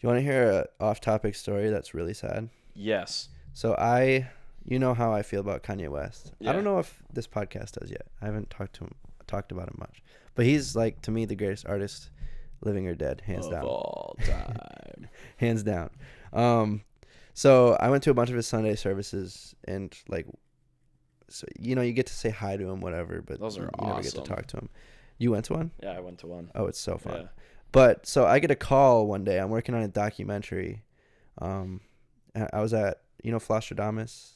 you want to hear a off-topic story that's really sad? Yes. So you know how I feel about Kanye West. I don't Yeah. know if this podcast does yet. I haven't talked about him much, but he's like to me the greatest artist, living or dead, hands Of down, all time. hands down. Um, so I went to a bunch of his Sunday services, and like, so you get to say hi to him, whatever, but Those are you never get to awesome. talk to him. You went to one? Yeah, I went to one. Oh, it's so fun. Yeah. But so I get a call one day. I'm working on a documentary. I was at Flostradamus.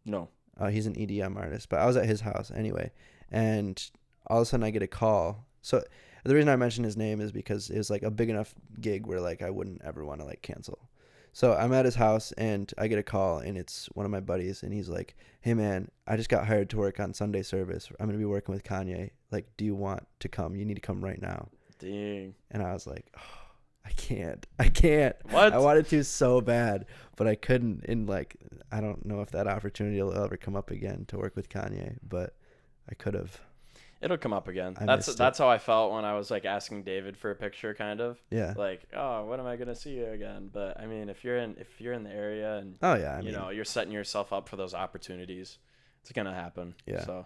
No. He's an EDM artist, but I was at his house anyway, and all of a sudden I get a call. So the reason I mentioned his name is because it was like a big enough gig where like I wouldn't ever want to like cancel. So I'm at his house and I get a call, and it's one of my buddies, and he's like, "Hey man, I just got hired to work on Sunday service. I'm gonna be working with Kanye. Like, do you want to come? You need to come right now." Dang. And I was like, oh, I can't. What? I wanted to so bad, but I couldn't. And like, I don't know if that opportunity will ever come up again to work with Kanye, but I could have. It'll come up again. I That's missed that's how I felt when I was like asking David for a picture, kind of. Yeah. Like, oh, when am I gonna see you again? But I mean, if you're in the area and Oh yeah. I mean, you're setting yourself up for those opportunities, it's gonna happen. Yeah. So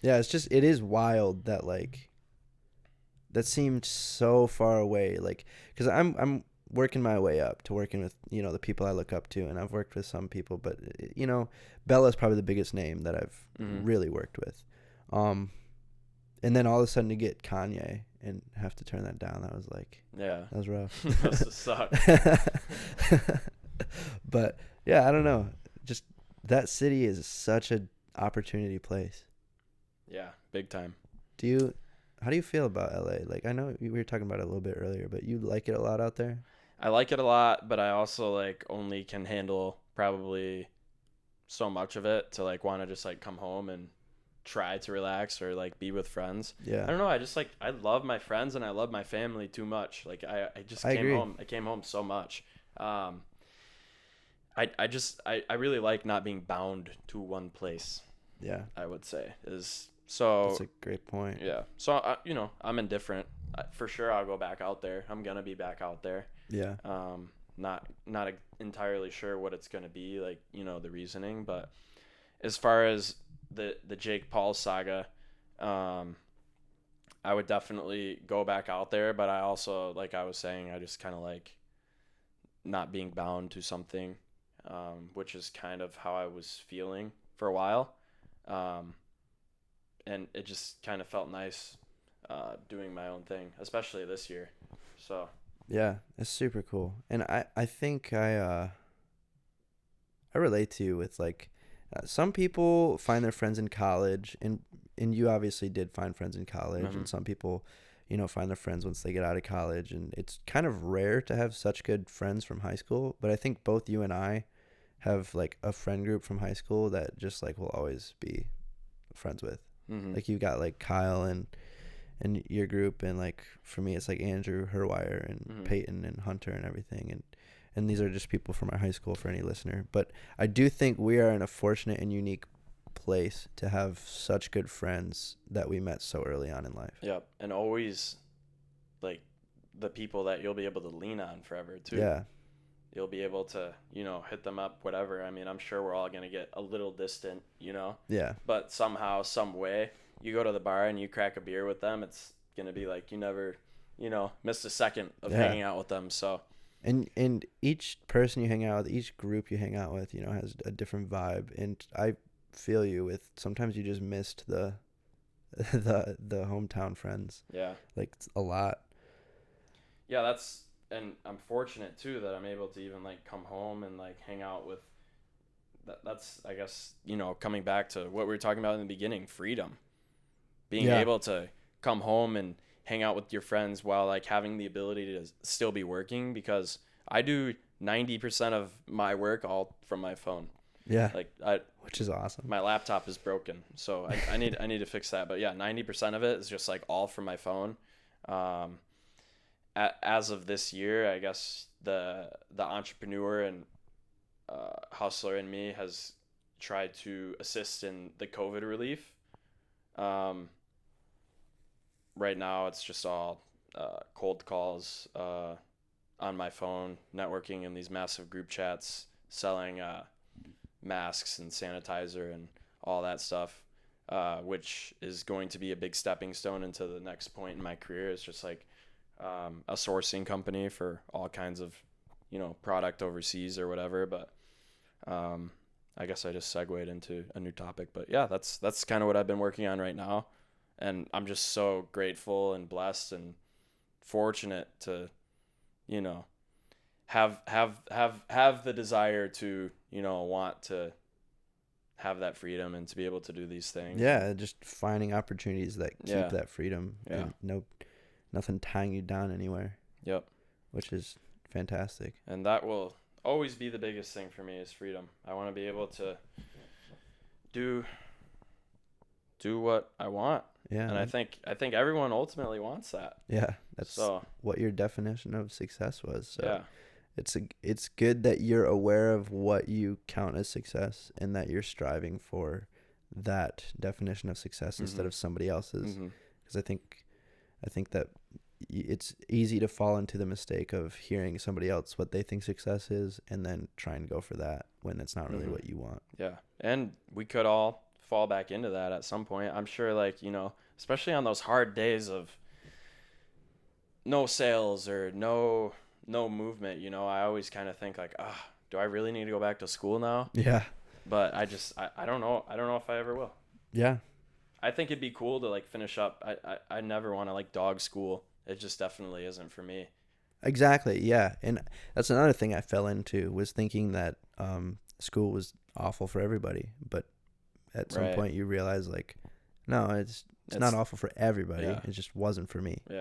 Yeah. It is wild that like, that seemed so far away. Like, cause I'm working my way up to working with, the people I look up to, and I've worked with some people, but Bella's probably the biggest name that I've really worked with. And then all of a sudden to get Kanye and have to turn that down, that was like, yeah, that was rough. must have sucked. But yeah, I don't know. Just that city is such an opportunity place. Yeah, big time. How do you feel about LA? Like, I know we were talking about it a little bit earlier, but you like it a lot out there? I like it a lot, but I also like only can handle probably so much of it to like want to just like come home and try to relax or like be with friends. Yeah. I don't know. I just like I love my friends and I love my family too much. Like I just I came agree. home. I came home so much. I really like not being bound to one place. Yeah. I would say is so. That's a great point. Yeah. So I'm indifferent. For sure, I'll go back out there. I'm gonna be back out there. Yeah. Not entirely sure what it's gonna be like. The reasoning, but as far as the Jake Paul saga, I would definitely go back out there. But I also, like I was saying, I just kind of like not being bound to something, which is kind of how I was feeling for a while. And it just kind of felt nice doing my own thing, especially this year. So Yeah, it's super cool. And I think I relate to you with like, some people find their friends in college, and you obviously did find friends in college, and some people, find their friends once they get out of college, and it's kind of rare to have such good friends from high school, but I think both you and I have like a friend group from high school that just like we'll always be friends with. Like you got like Kyle and your group, and like for me it's like Andrew Herwire and Peyton and Hunter and everything, and these are just people from our high school for any listener. But I do think we are in a fortunate and unique place to have such good friends that we met so early on in life. Yep, and always like the people that you'll be able to lean on forever too. Yeah. You'll be able to, hit them up, whatever. I mean, I'm sure we're all going to get a little distant, Yeah. but somehow, some way, you go to the bar and you crack a beer with them, it's going to be like you never, missed a second of hanging out with them. So, and each person you hang out with, each group you hang out with, has a different vibe, and I feel you with sometimes you just missed the hometown friends. Yeah. Like a lot. Yeah, and I'm fortunate too that I'm able to even like come home and like hang out with that's I guess, coming back to what we were talking about in the beginning, freedom. Being able to come home and hang out with your friends while like having the ability to still be working, because I do 90% of my work all from my phone. Yeah. Like which is awesome. My laptop is broken, so I need to fix that. But yeah, 90% of it is just like all from my phone. As of this year, I guess the entrepreneur and hustler in me has tried to assist in the COVID relief. Right now, it's just all cold calls, on my phone, networking in these massive group chats, selling masks and sanitizer and all that stuff, which is going to be a big stepping stone into the next point in my career. It's just like a sourcing company for all kinds of, product overseas or whatever. But I guess I just segued into a new topic. But yeah, that's kind of what I've been working on right now, and I'm just so grateful and blessed and fortunate to, you know, have the desire to, want to have that freedom and to be able to do these things. Yeah, just finding opportunities that keep Yeah. that freedom Yeah. and nothing tying you down anywhere, Yep. which is fantastic. And that will always be the biggest thing for me is freedom. I want to be able to do what I want. Yeah. And I think everyone ultimately wants that. Yeah, that's So, what your definition of success was. So yeah. it's good that you're aware of what you count as success and that you're striving for that definition of success instead Mhm. of somebody else's. Mhm. Because I think that it's easy to fall into the mistake of hearing somebody else what they think success is and then trying to go for that when it's not really Mhm. what you want. Yeah. And we could all fall back into that at some point. I'm sure, like, especially on those hard days of no sales or no movement, I always kind of think like, do I really need to go back to school now? Yeah. But I don't know. I don't know if I ever will. Yeah. I think it'd be cool to like finish up. I never want to like dog school. It just definitely isn't for me. Exactly. Yeah. And that's another thing I fell into was thinking that school was awful for everybody, but at some Right. point you realize like no, it's not It's awful for everybody. Yeah. It just wasn't for me. Yeah.